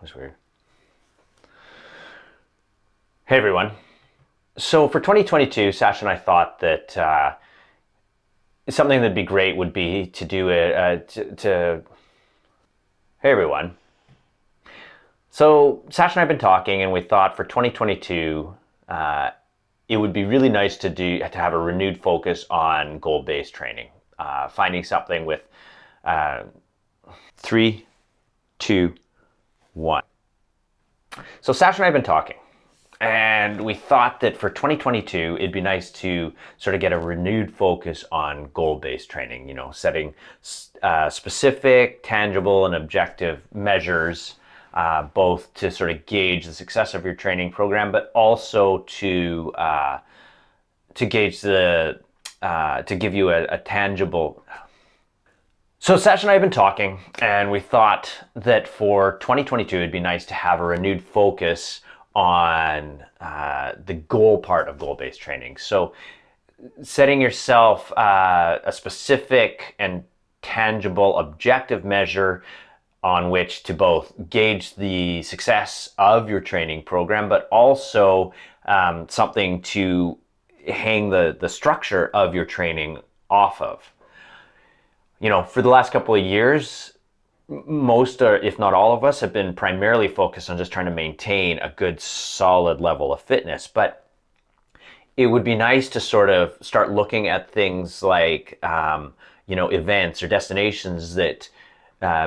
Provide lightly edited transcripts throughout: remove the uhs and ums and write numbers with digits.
That's weird. Hey everyone. So for 2022, Sasha and I thought that something that'd be great would be to do to Hey everyone. So Sasha and I have been talking, and we thought for 2022, it would be really nice to have a renewed focus on goal-based training. Finding something with 3, 2, 1. So Sasha and I have been talking, and we thought that for 2022, it'd be nice to sort of get a renewed focus on goal-based training, setting specific, tangible, and objective measures, both to sort of gauge the success of your training program, but also to gauge to give you a tangible. So Sasha and I have been talking, and we thought that for 2022, it'd be nice to have a renewed focus on the goal part of goal-based training. So setting yourself a specific and tangible objective measure on which to both gauge the success of your training program, but also something to hang the structure of your training off of. For the last couple of years, most, or if not all of us, have been primarily focused on just trying to maintain a good, solid level of fitness. But it would be nice to sort of start looking at things like, events or destinations that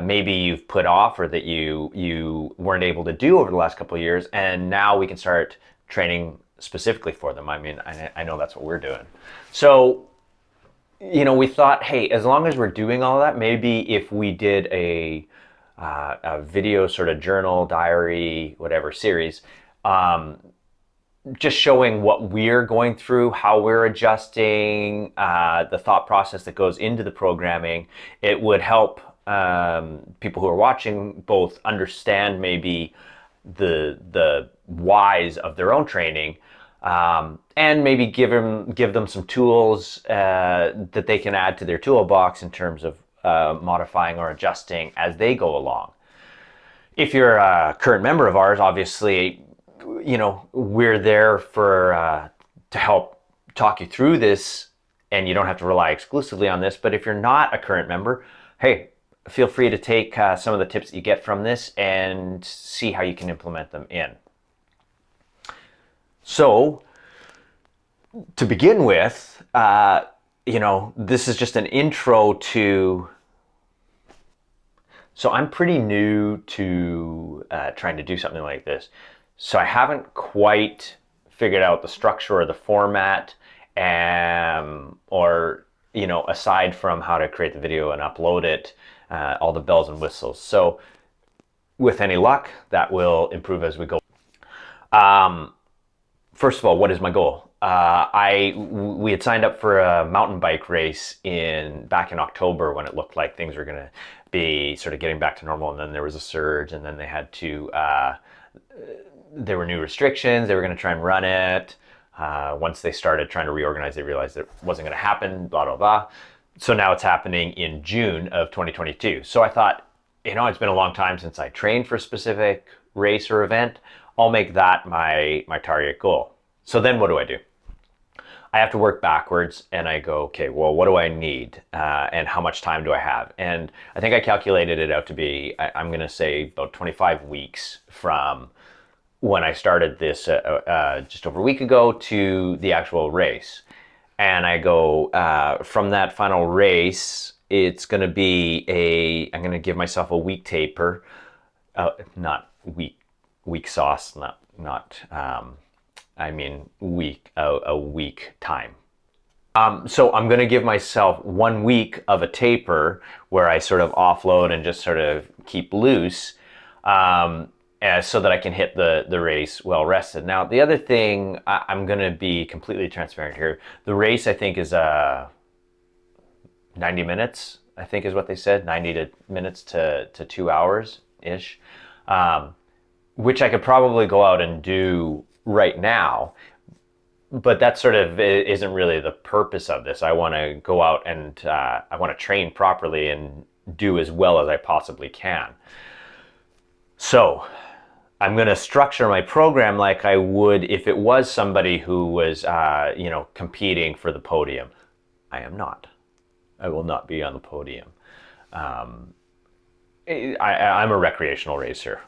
maybe you've put off or that you weren't able to do over the last couple of years, and now we can start training specifically for them. I mean, I know that's what we're doing. So, we thought, hey, as long as we're doing all that, maybe if we did a video sort of journal, diary, whatever series, just showing what we're going through, how we're adjusting, the thought process that goes into the programming, it would help people who are watching both understand maybe the whys of their own training, and maybe give them some tools that they can add to their toolbox in terms of modifying or adjusting as they go along. If you're a current member of ours, obviously, we're there to help talk you through this, and you don't have to rely exclusively on this. But if you're not a current member, hey, feel free to take some of the tips that you get from this and see how you can implement them in. So, to begin with, this is just an intro to. So I'm pretty new to trying to do something like this. So I haven't quite figured out the structure or the format, or aside from how to create the video and upload it, all the bells and whistles. So with any luck, that will improve as we go. First of all, what is my goal? We had signed up for a mountain bike race back in October, when it looked like things were going to be sort of getting back to normal, and then there was a surge, and then they had to. There were new restrictions. They were going to try and run it. Once they started trying to reorganize, they realized it wasn't going to happen. Blah blah blah. So now it's happening in June of 2022. So I thought, it's been a long time since I trained for a specific race or event. I'll make that my target goal. So then what do I do? I have to work backwards, and I go, okay, well, what do I need? And how much time do I have? And I think I calculated it out to be, I'm going to say about 25 weeks from when I started this just over a week ago to the actual race. And I go, from that final race, it's going to be I'm going to give myself a week taper, not week sauce, a week time. So I'm going to give myself 1 week of a taper where I sort of offload and just sort of keep loose, so that I can hit the race well rested. Now, the other thing, I'm going to be completely transparent here. The race, I think, is 90 minutes, I think is what they said, 90 minutes to 2 hours-ish, which I could probably go out and do right now. But that sort of isn't really the purpose of this. I want to go out and I want to train properly and do as well as I possibly can. So I'm going to structure my program like I would if it was somebody who was, competing for the podium. I am not. I will not be on the podium. I'm a recreational racer.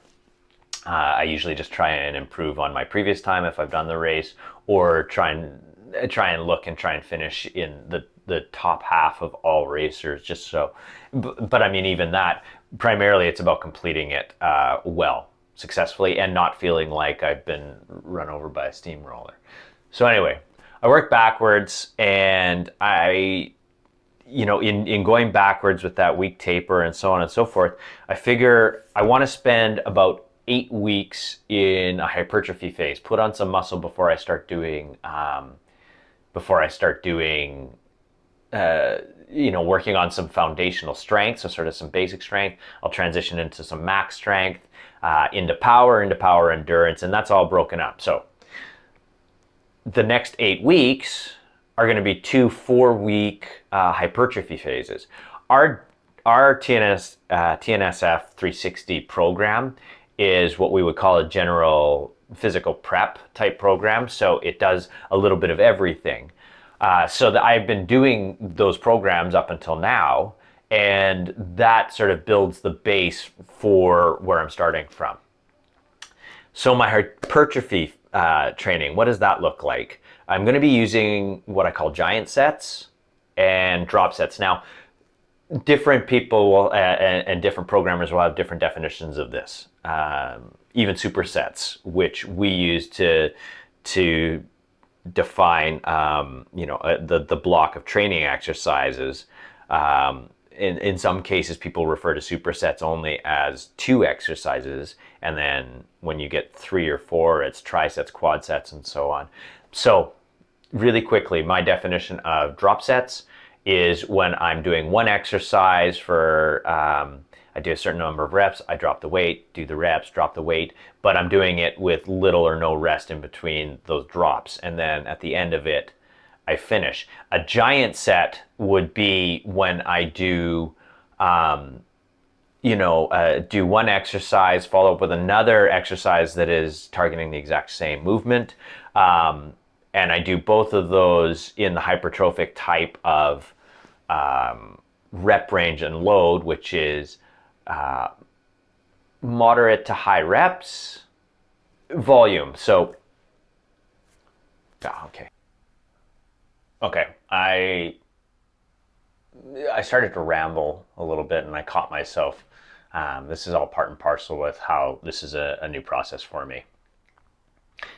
I usually just try and improve on my previous time if I've done the race, or try and look and try and finish in the top half of all racers, just so. But I mean, even that, primarily it's about completing it well, successfully, and not feeling like I've been run over by a steamroller. So anyway, I work backwards, and in going backwards with that week taper and so on and so forth, I figure I want to spend about 8 weeks in a hypertrophy phase, put on some muscle before I start doing, working on some foundational strength, so sort of some basic strength. I'll transition into some max strength, into power endurance, and that's all broken up. So the next 8 weeks are going to be 2 4-week hypertrophy phases. Our TNSF 360 program is what we would call a general physical prep type program. So it does a little bit of everything. So that I've been doing those programs up until now, and that sort of builds the base for where I'm starting from. So my hypertrophy training, what does that look like? I'm going to be using what I call giant sets and drop sets. Now, different people will, and different programmers will have different definitions of this. Even supersets, which we use to define, the block of training exercises. In some cases, people refer to supersets only as 2 exercises, and then when you get 3 or 4, it's trisets, quad sets, and so on. So, really quickly, my definition of drop sets is when I'm doing one exercise for, I do a certain number of reps, I drop the weight, do the reps, drop the weight, but I'm doing it with little or no rest in between those drops. And then at the end of it, I finish. A giant set would be when I do, do one exercise, follow up with another exercise that is targeting the exact same movement. And I do both of those in the hypertrophic type of rep range and load, which is moderate to high reps, volume. So, okay. I started to ramble a little bit, and I caught myself. This is all part and parcel with how this is a new process for me.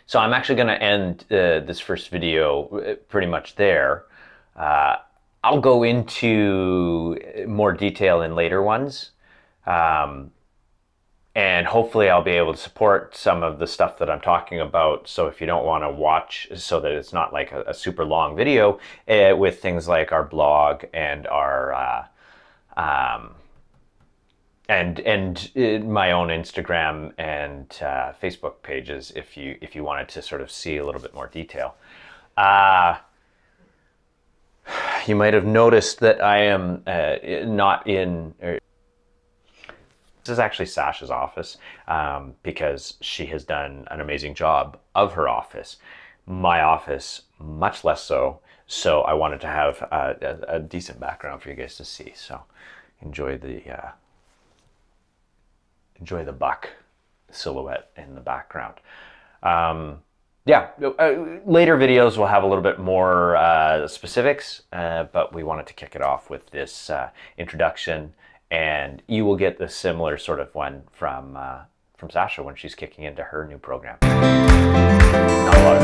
So I'm actually going to end this first video pretty much there. I'll go into more detail in later ones. And hopefully I'll be able to support some of the stuff that I'm talking about. So if you don't want to watch, so that it's not like a super long video, with things like our blog and our and my own Instagram and Facebook pages, if you wanted to sort of see a little bit more detail. You might have noticed that I am not in. This is actually Sasha's office, because she has done an amazing job of her office. My office, much less so. So I wanted to have a decent background for you guys to see. So enjoy the buck silhouette in the background. Later videos will have a little bit more specifics, but we wanted to kick it off with this introduction. And you will get the similar sort of one from Sasha when she's kicking into her new program. Not a lot of